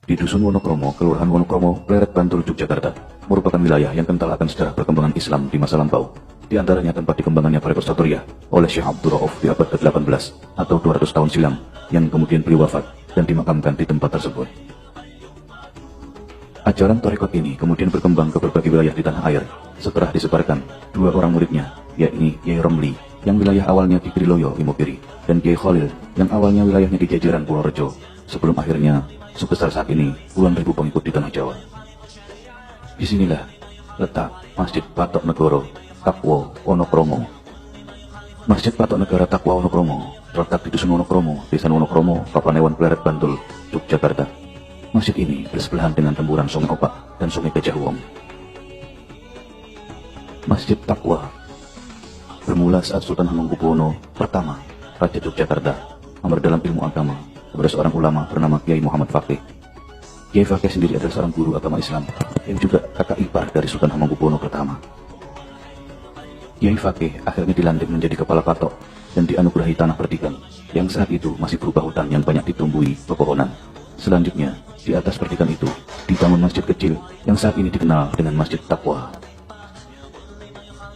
di Dusun Wonokromo, Kelurahan Wonokromo, Pleret, Bantul, Yogyakarta, merupakan wilayah yang kental akan sejarah perkembangan Islam di masa lampau. Di antaranya tempat dikembangkannya Tharekat Satoriyah oleh Syekh Abdul Rauf di abad ke-18 atau 200 tahun silam, yang kemudian beliau wafat dan dimakamkan di tempat tersebut. Ajaran Tharekat ini kemudian berkembang ke berbagai wilayah di tanah air setelah disebarkan dua orang muridnya, yakni Kiai Romli yang wilayah awalnya di Kriloyo, Imogiri, dan Kiai Khalil yang awalnya wilayahnya di Jajaran Purworejo, sebelum akhirnya sebesar saat ini puluhan ribu pengikut di tanah Jawa. Disinilah letak Masjid Patok Negoro Takwa Wonokromo. Masjid Patok Negara Takwa Wonokromo terletak di Dusun Wonokromo, Desa Wonokromo, Papanewan, Pleret, Bantul, Yogyakarta. Masjid ini bersebelahan dengan temburan Sungai Opak dan Sungai Gajah Wong. Masjid Takwa bermula saat Sultan Hamengkubuwono pertama, Raja Yogyakarta, memperdalam ilmu agama kepada seorang ulama bernama Kiai Muhammad Fakih. Kiai Fakih sendiri adalah seorang guru agama Islam yang juga kakak ipar dari Sultan Hamengkubuwono pertama. Kiai Fakih akhirnya dilantik menjadi kepala patok dan dianugerahi tanah perdikan yang saat itu masih berupa hutan yang banyak ditumbuhi pepohonan. Selanjutnya, di atas perdikan itu dibangun masjid kecil yang saat ini dikenal dengan Masjid Takwa.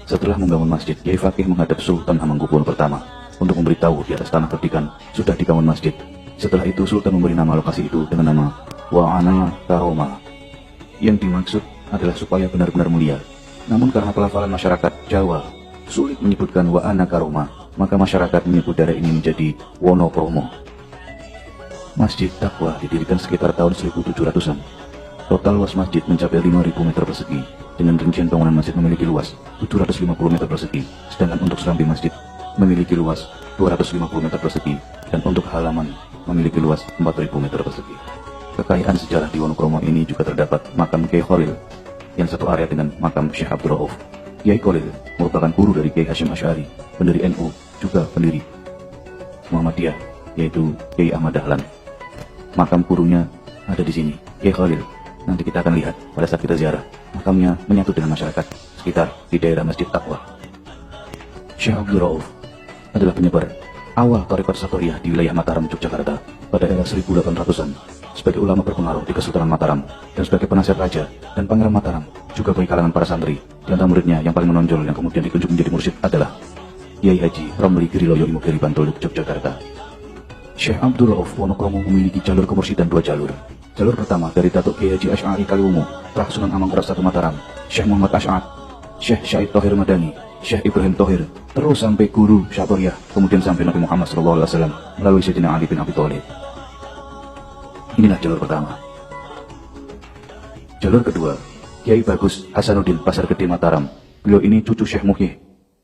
Setelah membangun masjid, Kiai Fakih menghadap Sultan Hamengkubuwono pertama untuk memberitahu di atas tanah perdikan sudah dibangun masjid. Setelah itu Sultan memberi nama lokasi itu dengan nama Wa'ana Karoma, yang dimaksud adalah supaya benar-benar mulia. Namun karena pelafalan masyarakat Jawa sulit menyebutkan Wa'ana Karoma, maka masyarakat menyebut daerah ini menjadi Wonokromo. Masjid Takwa didirikan sekitar tahun 1700-an. Total luas masjid mencapai 5.000 meter persegi, dengan rincian bangunan masjid memiliki luas 750 meter persegi, sedangkan untuk serambi masjid memiliki luas 250 meter persegi, dan untuk halaman memiliki luas 4.000 meter persegi. Kekayaan sejarah di Wonokromo ini juga terdapat makam Kiai Khalil yang satu area dengan makam Syekh Abdul Rauf. Kiai Khalil merupakan guru dari Kiai Hasyim Asy'ari, pendiri NU, juga pendiri Muhammadiyah, yaitu Kiai Ahmad Dahlan. Makam gurunya ada di sini, Kiai Khalil. Nanti kita akan lihat pada saat kita ziarah, makamnya menyatu dengan masyarakat sekitar di daerah Masjid Takwa. Syekh Abdul Rauf adalah penyebar awal Tharekat Satoriyah di wilayah Mataram, Yogyakarta pada era 1800-an. Sebagai ulama berpengaruh di Kesultanan Mataram dan sebagai penasihat raja dan pangeran Mataram, juga bagi kalangan para santri. Di antara muridnya yang paling menonjol yang kemudian ditunjuk menjadi mursyid adalah Kiai Haji Romli Kriloyo Imogiri, Bantul, Yogyakarta. Syekh Abdul Rauf Wonokromo memiliki jalur kemursyidhan dua jalur. Jalur pertama dari Datuk Kiai Haji Asy'ari Kaliwungu, Rah Sunan Amangkurat I Mataram, Syekh Muhammad Asy'ad, Syekh Syahid Thohir Madani, Syekh Ibrahim Thohir, terus sampai guru Satoriyah, kemudian sampai Nabi Muhammad SAW melalui Sayyidina Ali bin Abi Thalib. Inilah jalur pertama. Jalur kedua, Kiai Bagus Hasanuddin Pasar Gede Mataram. Beliau ini cucu Syekh Muhyi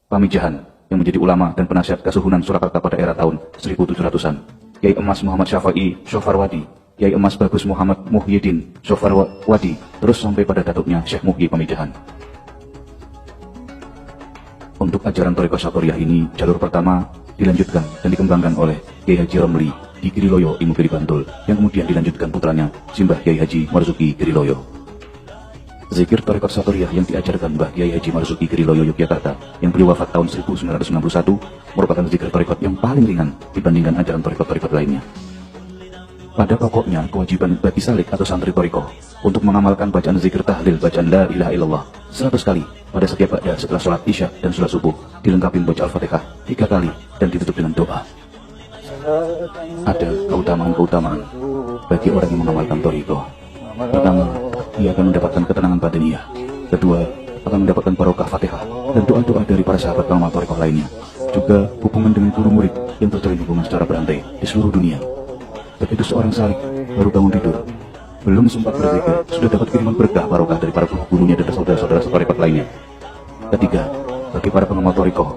Pamijahan yang menjadi ulama dan penasihat Kesuhunan Surakarta pada era tahun 1700-an. Kiai Emas Muhammad Syafa'i Sofarwadi, Kiai Emas Bagus Muhammad Muhyiddin Sofarwadi, terus sampai pada datuknya Syekh Muhyi Pamijahan. Untuk ajaran Tharekat Satoriyah ini, jalur pertama dilanjutkan dan dikembangkan oleh Kiai Haji Romli di Kriloyo, Imogiri, Bantul, yang kemudian dilanjutkan putranya Simbah Kiai Haji Marzuki Kriloyo. Zikir Tharekat Satoriyah yang diajarkan Mbah Kiai Haji Marzuki Kriloyo Yogyakarta yang beliau wafat tahun 1961 merupakan zikir Tharekat yang paling ringan dibandingkan ajaran Tharekat lainnya. Pada pokoknya, kewajiban bagi salik atau santri Tharekat untuk mengamalkan bacaan zikir tahlil, bacaan la ilaha illallah 100 kali pada setiap ba'da setelah sholat isya dan sholat subuh, dilengkapi membaca Al-Fatihah 3 kali dan ditutup dengan doa. Ada keutamaan-keutamaan bagi orang yang mengamalkan Tharekat. Pertama, ia akan mendapatkan ketenangan batiniyah. Kedua, akan mendapatkan barokah Fatihah dan doa-doa dari para sahabat pengamal Tharekat lainnya. Juga hubungan dengan guru murid yang terjalin hubungan secara berantai di seluruh dunia. Begitu seorang salik baru bangun tidur, belum sempat berzikir, sudah dapat kiriman berkah barokah dari para gurunya dan saudara-saudara Tharekat lainnya. Ketiga, bagi para pengamal Tharekat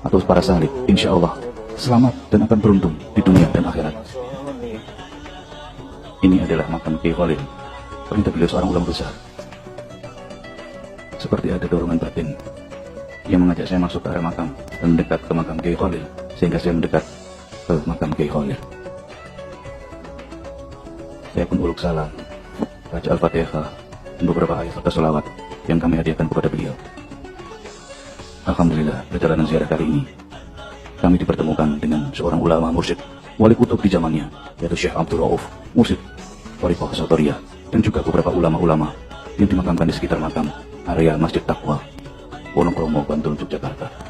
atau para salik, insya Allah selamat dan akan beruntung di dunia dan akhirat. Ini adalah makam Kiai Khalil. Ternyata beliau seorang ulama besar. Seperti ada dorongan batin yang mengajak saya masuk ke area makam dan mendekat ke makam Kiai Khalil, sehingga saya mendekat ke makam Kiai Khalil. Saya pun uluk salam, baca Al-Fatihah dan beberapa ayat serta sholawat yang kami hadiahkan kepada beliau. Alhamdulillah, perjalanan ziarah kali ini kami dipertemukan dengan seorang ulama mursyid, wali kutub di zamannya, yaitu Syekh Abdul Rauf, mursyid Thariqah Saudariyah, dan juga beberapa ulama-ulama yang dimakamkan di sekitar makam area Masjid Taqwa, Wonokromo, Bantul, Yogyakarta.